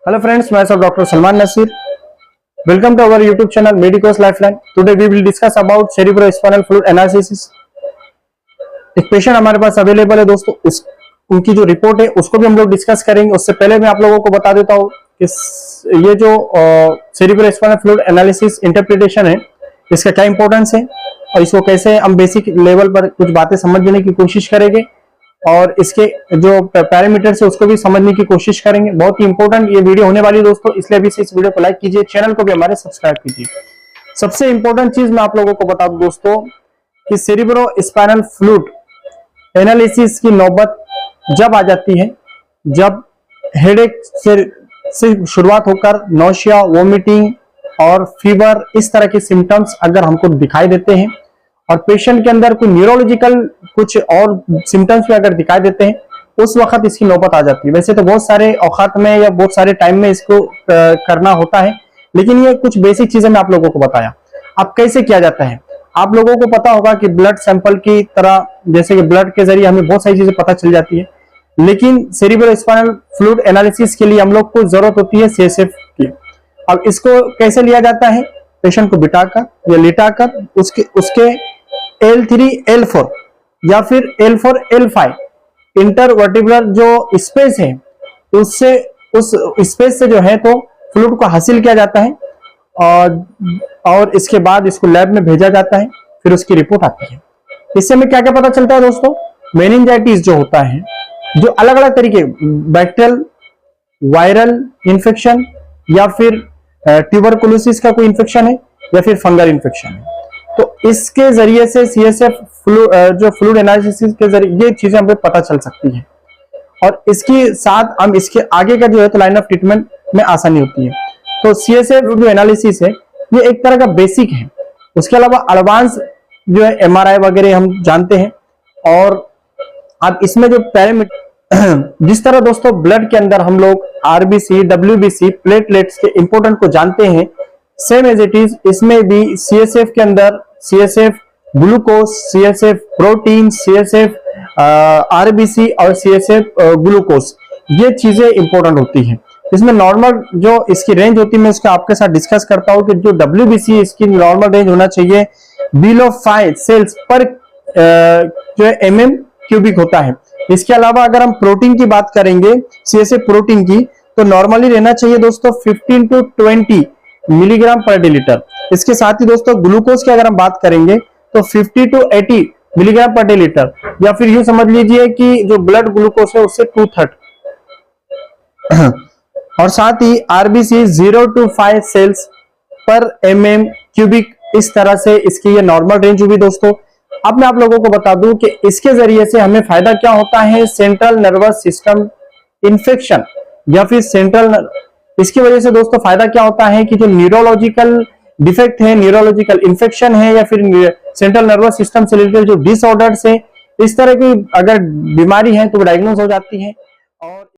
Hello friends, myself Dr. Salman Nasir. Welcome to our YouTube channel Medicos Lifeline. Today we will discuss about cerebrospinal fluid analysis. एक patient हमारे पास available है दोस्तों, उनकी जो report है उसको भी हम लोग डिस्कस करेंगे। उससे पहले मैं आप लोगों को बता देता हूँ कि ये जो cerebrospinal fluid analysis इंटरप्रिटेशन है, इसका क्या इंपॉर्टेंस है और इसको कैसे हम बेसिक लेवल पर कुछ बातें समझने की कोशिश करेंगे और इसके जो पैरामीटर्स है उसको भी समझने की कोशिश करेंगे। बहुत ही इंपॉर्टेंट ये वीडियो होने वाली है दोस्तों, इसलिए अभी से इस वीडियो को लाइक कीजिए, चैनल को भी हमारे सब्सक्राइब कीजिए। सबसे इंपॉर्टेंट चीज मैं आप लोगों को बता दूं दोस्तों कि सेरिब्रोस्पाइनल फ्लूइड एनालिसिस की नौबत जब आ जाती है जब हेडेक से शुरुआत होकर नौशिया, वोमिटिंग और फीवर इस तरह के सिम्टम्स अगर हमको दिखाई देते हैं और पेशेंट के अंदर कोई न्यूरोलॉजिकल कुछ और सिम्टम्स भी अगर दिखाई देते हैं, उस वक्त इसकी नौबत आ जाती है। वैसे तो बहुत सारे औकात में या बहुत सारे टाइम में इसको करना होता है, लेकिन ये कुछ बेसिक चीजें मैं आप लोगों को बताया। अब कैसे किया जाता है, आप लोगों को पता होगा कि ब्लड सैंपल की तरह, जैसे कि ब्लड के जरिए हमें बहुत सारी चीजें पता चल जाती है, लेकिन सेरिब्रोस्पाइनल फ्लूइड एनालिसिस के लिए हम लोग को जरूरत होती है CSF की। अब इसको कैसे लिया जाता है, पेशेंट को बिठाकर या लिटाकर उसके L3 L4 या फिर L4 L5 इंटरवर्टिब्रल जो स्पेस है उससे उस स्पेस से जो है तो फ्लूइड को हासिल किया जाता है और इसके बाद इसको लैब में भेजा जाता है, फिर उसकी रिपोर्ट आती है। इससे हमें क्या क्या पता चलता है दोस्तों, मेनिंजाइटिस जो होता है, जो अलग अलग तरीके बैक्टीरियल, वायरल इंफेक्शन या फिर ट्यूबरकुलोसिस का कोई इंफेक्शन है या फिर फंगल इंफेक्शन है, तो इसके जरिए से CSF जो फ्लूइड एनालिसिस के जरिए ये चीजें हमें पता चल सकती है और इसके साथ हम इसके आगे का जो है तो लाइन ऑफ ट्रीटमेंट में आसानी होती है। तो CSF जो एनालिसिस है ये एक तरह का बेसिक है, उसके अलावा एडवांस जो है MRI वगैरह हम जानते हैं। और अब इसमें जो पैरामीटर, जिस तरह दोस्तों ब्लड के अंदर हम लोग RBC, WBC, प्लेटलेट्स के इंपोर्टेंट को जानते हैं, सेम एज इट इज इसमें भी CSF के अंदर CSF glucose, CSF protein, CSF RBC और CSF ग्लूकोज, ये चीजें इंपॉर्टेंट होती हैं। इसमें नॉर्मल जो इसकी रेंज होती है मैं इसका आपके साथ डिस्कस करता हूं कि जो WBC इसकी नॉर्मल रेंज होना चाहिए बिलो 5 सेल्स पर जो mm क्यूबिक होता है। इसके अलावा अगर हम प्रोटीन की बात करेंगे, CSF प्रोटीन की, तो नॉर्मली रहना चाहिए दोस्तों 15 to 20 मिलीग्राम पर डेलीटर। इसके साथ ही दोस्तों ग्लूकोज की अगर हम बात करेंगे तो 50 to 80 मिलीग्राम पर डेलीटर, या फिर यूं समझ लीजिए कि जो ब्लड ग्लूकोज है उससे 2/3। और साथ ही RBC 0 to 5 सेल्स पर mm क्यूबिक, इस तरह से इसकी ये नॉर्मल रेंज हुई दोस्तों। अब मैं आप लोगों को बता दूं कि इसके जरिए से हमें फायदा क्या होता है, सेंट्रल नर्वस सिस्टम इंफेक्शन या फिर इसकी वजह से दोस्तों फायदा क्या होता है कि जो न्यूरोलॉजिकल डिफेक्ट है, न्यूरोलॉजिकल इंफेक्शन है या फिर सेंट्रल नर्वस सिस्टम से रिलेटेड जो डिसऑर्डर्स है, इस तरह की अगर बीमारी है तो डायग्नोज हो जाती है। और